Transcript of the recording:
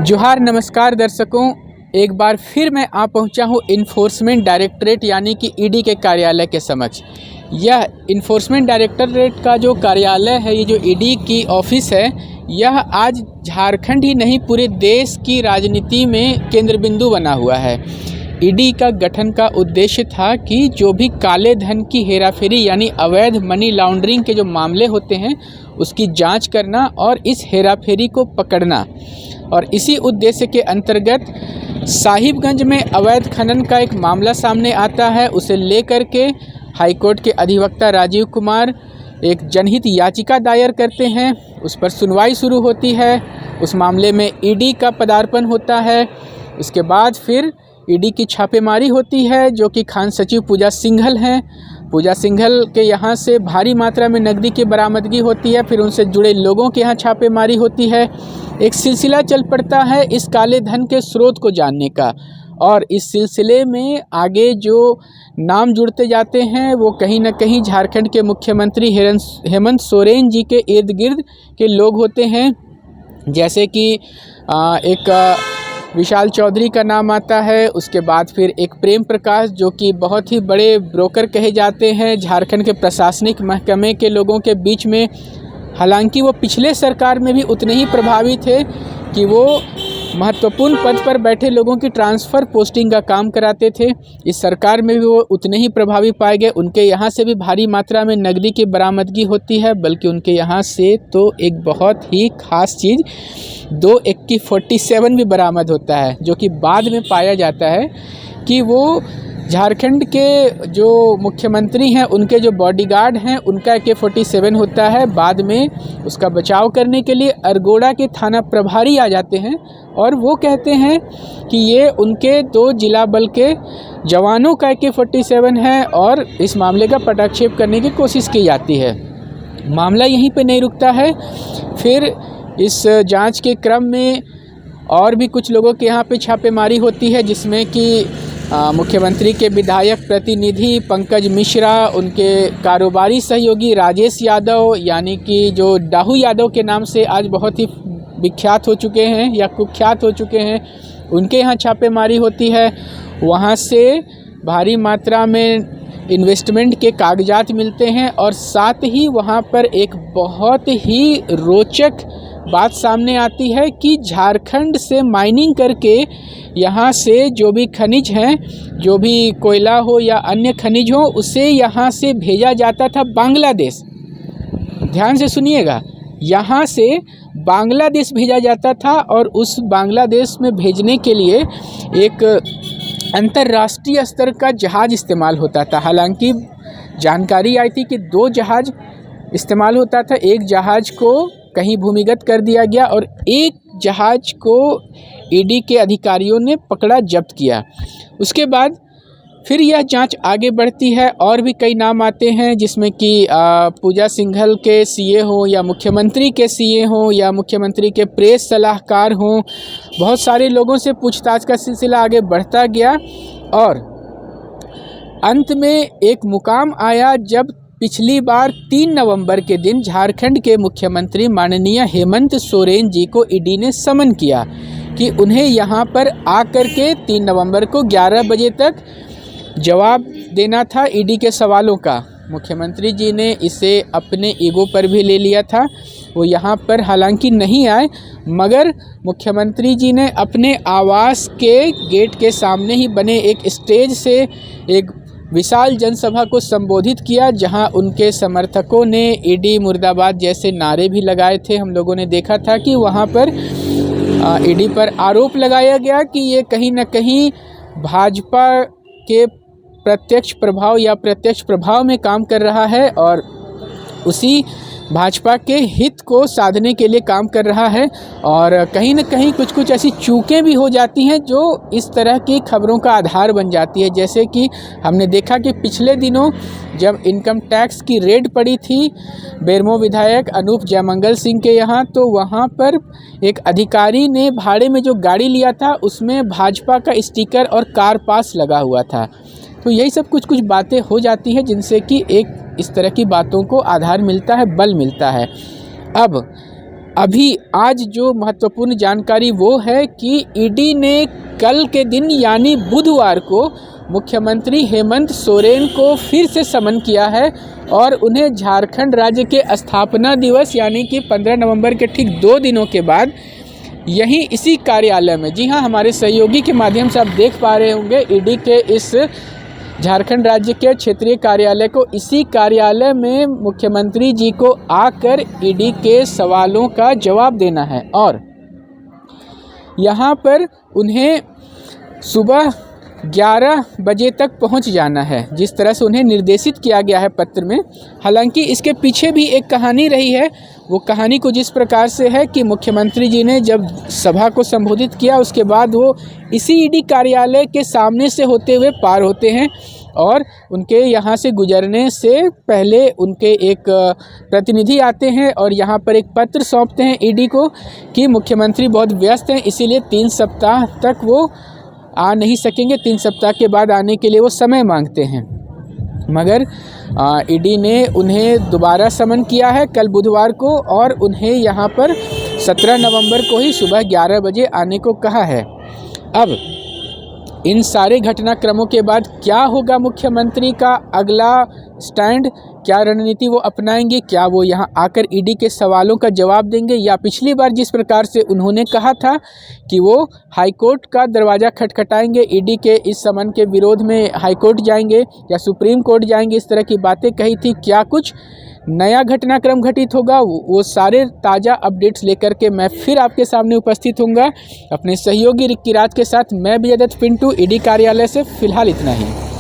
जोहार नमस्कार दर्शकों, एक बार फिर मैं आ पहुंचा हूं इन्फोर्समेंट डायरेक्टरेट यानी कि ईडी के कार्यालय के समक्ष। यह इन्फोर्समेंट डायरेक्टरेट का जो कार्यालय है, ये जो ईडी की ऑफिस है, यह आज झारखंड ही नहीं पूरे देश की राजनीति में केंद्र बिंदु बना हुआ है। ईडी का गठन का उद्देश्य था कि जो भी काले धन की हेराफेरी यानी अवैध मनी लॉन्ड्रिंग के जो मामले होते हैं उसकी जांच करना और इस हेराफेरी को पकड़ना। और इसी उद्देश्य के अंतर्गत साहिबगंज में अवैध खनन का एक मामला सामने आता है। उसे लेकर के हाईकोर्ट के अधिवक्ता राजीव कुमार एक जनहित याचिका दायर करते हैं। उस पर सुनवाई शुरू होती है। उस मामले में ईडी का पदार्पण होता है। इसके बाद फिर ईडी की छापेमारी होती है, जो कि खान सचिव पूजा सिंघल हैं। पूजा सिंघल के यहाँ से भारी मात्रा में नकदी की बरामदगी होती है। फिर उनसे जुड़े लोगों के यहाँ छापेमारी होती है। एक सिलसिला चल पड़ता है इस काले धन के स्रोत को जानने का, और इस सिलसिले में आगे जो नाम जुड़ते जाते हैं वो कहीं ना कहीं झारखंड के मुख्यमंत्री हेमंत सोरेन जी के इर्द गिर्द के लोग होते हैं। जैसे कि एक विशाल चौधरी का नाम आता है। उसके बाद फिर एक प्रेम प्रकाश, जो कि बहुत ही बड़े ब्रोकर कहे जाते हैं झारखंड के प्रशासनिक महकमे के लोगों के बीच में। हालांकि वो पिछले सरकार में भी उतने ही प्रभावी थे कि वो महत्वपूर्ण पद पर बैठे लोगों की ट्रांसफ़र पोस्टिंग का काम कराते थे। इस सरकार में भी वो उतने ही प्रभावी पाए गए। उनके यहाँ से भी भारी मात्रा में नकदी की बरामदगी होती है, बल्कि उनके यहाँ से तो एक बहुत ही ख़ास चीज़ 2 AK-47 भी बरामद होता है, जो कि बाद में पाया जाता है कि वो झारखंड के जो मुख्यमंत्री हैं उनके जो बॉडीगार्ड हैं उनका AK-47 होता है। बाद में उसका बचाव करने के लिए अरगोड़ा के थाना प्रभारी आ जाते हैं और वो कहते हैं कि ये उनके 2 जिला बल के जवानों का AK-47 है, और इस मामले का पटाक्षेप करने की कोशिश की जाती है। मामला यहीं पे नहीं रुकता है। फिर इस जांच के क्रम में और भी कुछ लोगों के यहाँ पे छापेमारी होती है, जिसमें कि मुख्यमंत्री के विधायक प्रतिनिधि पंकज मिश्रा, उनके कारोबारी सहयोगी राजेश यादव यानी कि जो डाहू यादव के नाम से आज बहुत ही विख्यात हो चुके हैं या कुख्यात हो चुके हैं, उनके यहाँ छापेमारी होती है। वहाँ से भारी मात्रा में इन्वेस्टमेंट के कागजात मिलते हैं, और साथ ही वहाँ पर एक बहुत ही रोचक बात सामने आती है कि झारखंड से माइनिंग करके यहाँ से जो भी खनिज हैं, जो भी कोयला हो या अन्य खनिज हो, उसे यहाँ से भेजा जाता था बांग्लादेश। ध्यान से सुनिएगा, यहाँ से बांग्लादेश भेजा जाता था, और उस बांग्लादेश में भेजने के लिए एक अंतर्राष्ट्रीय स्तर का जहाज़ इस्तेमाल होता था। हालांकि जानकारी आई थी कि 2 जहाज़ इस्तेमाल होता था। एक जहाज़ को कहीं भूमिगत कर दिया गया और एक जहाज़ को ईडी के अधिकारियों ने पकड़ा, जब्त किया। उसके बाद फिर यह जांच आगे बढ़ती है और भी कई नाम आते हैं, जिसमें कि पूजा सिंघल के सीए हों या मुख्यमंत्री के सीए हों या मुख्यमंत्री के प्रेस सलाहकार हों। बहुत सारे लोगों से पूछताछ का सिलसिला आगे बढ़ता गया, और अंत में एक मुकाम आया जब पिछली बार 3 नवंबर के दिन झारखंड के मुख्यमंत्री माननीय हेमंत सोरेन जी को ईडी ने समन किया कि उन्हें यहाँ पर आकर के 3 नवंबर को 11 बजे तक जवाब देना था ईडी के सवालों का। मुख्यमंत्री जी ने इसे अपने ईगो पर भी ले लिया था। वो यहाँ पर हालांकि नहीं आए, मगर मुख्यमंत्री जी ने अपने आवास के गेट के सामने ही बने एक स्टेज से एक विशाल जनसभा को संबोधित किया, जहां उनके समर्थकों ने ईडी मुर्दाबाद जैसे नारे भी लगाए थे। हम लोगों ने देखा था कि वहां पर ईडी पर आरोप लगाया गया कि ये कहीं ना कहीं भाजपा के प्रत्यक्ष प्रभाव या प्रत्यक्ष प्रभाव में काम कर रहा है, और उसी भाजपा के हित को साधने के लिए काम कर रहा है। और कहीं ना कहीं कुछ ऐसी चूकें भी हो जाती हैं जो इस तरह की खबरों का आधार बन जाती है। जैसे कि हमने देखा कि पिछले दिनों जब इनकम टैक्स की रेड पड़ी थी बेरमो विधायक अनूप जयमंगल सिंह के यहाँ, तो वहाँ पर एक अधिकारी ने भाड़े में जो गाड़ी लिया था उसमें भाजपा का स्टिकर और कार पास लगा हुआ था। तो यही सब कुछ बातें हो जाती हैं, जिनसे कि एक इस तरह की बातों को आधार मिलता है, बल मिलता है। अब अभी आज जो महत्वपूर्ण जानकारी वो है कि ईडी ने कल के दिन यानी बुधवार को मुख्यमंत्री हेमंत सोरेन को फिर से समन किया है और उन्हें झारखंड राज्य के स्थापना दिवस यानी कि 15 नवंबर के ठीक 2 दिनों के बाद यहीं इसी कार्यालय में, जी हाँ, हमारे सहयोगी के माध्यम से आप देख पा रहे होंगे ईडी के इस झारखंड राज्य के क्षेत्रीय कार्यालय को, इसी कार्यालय में मुख्यमंत्री जी को आकर ईडी के सवालों का जवाब देना है और यहाँ पर उन्हें सुबह 11 बजे तक पहुँच जाना है, जिस तरह से उन्हें निर्देशित किया गया है पत्र में। हालांकि इसके पीछे भी एक कहानी रही है। वो कहानी कुछ इस प्रकार से है कि मुख्यमंत्री जी ने जब सभा को संबोधित किया उसके बाद वो इसी ईडी कार्यालय के सामने से होते हुए पार होते हैं और उनके यहाँ से गुजरने से पहले उनके एक प्रतिनिधि आते हैं और यहाँ पर एक पत्र सौंपते हैं ईडी को कि मुख्यमंत्री बहुत व्यस्त हैं, इसीलिए 3 सप्ताह तक वो आ नहीं सकेंगे, 3 सप्ताह के बाद आने के लिए वो समय मांगते हैं। मगर ईडी ने उन्हें दोबारा समन किया है कल बुधवार को और उन्हें यहाँ पर 17 नवंबर को ही सुबह 11 बजे आने को कहा है। अब इन सारे घटनाक्रमों के बाद क्या होगा मुख्यमंत्री का अगला स्टैंड, क्या रणनीति वो अपनाएंगे, क्या वो यहाँ आकर ईडी के सवालों का जवाब देंगे या पिछली बार जिस प्रकार से उन्होंने कहा था कि वो हाईकोर्ट का दरवाज़ा खटखटाएंगे, ईडी के इस समन के विरोध में हाईकोर्ट जाएंगे या सुप्रीम कोर्ट जाएंगे, इस तरह की बातें कही थी, क्या कुछ नया घटनाक्रम घटित होगा, वो सारे ताज़ा अपडेट्स लेकर के मैं फिर आपके सामने उपस्थित होऊंगा अपने सहयोगी रिक्की राज के साथ। मैं विजय दत्त पिंटू, ईडी कार्यालय से। फिलहाल इतना ही।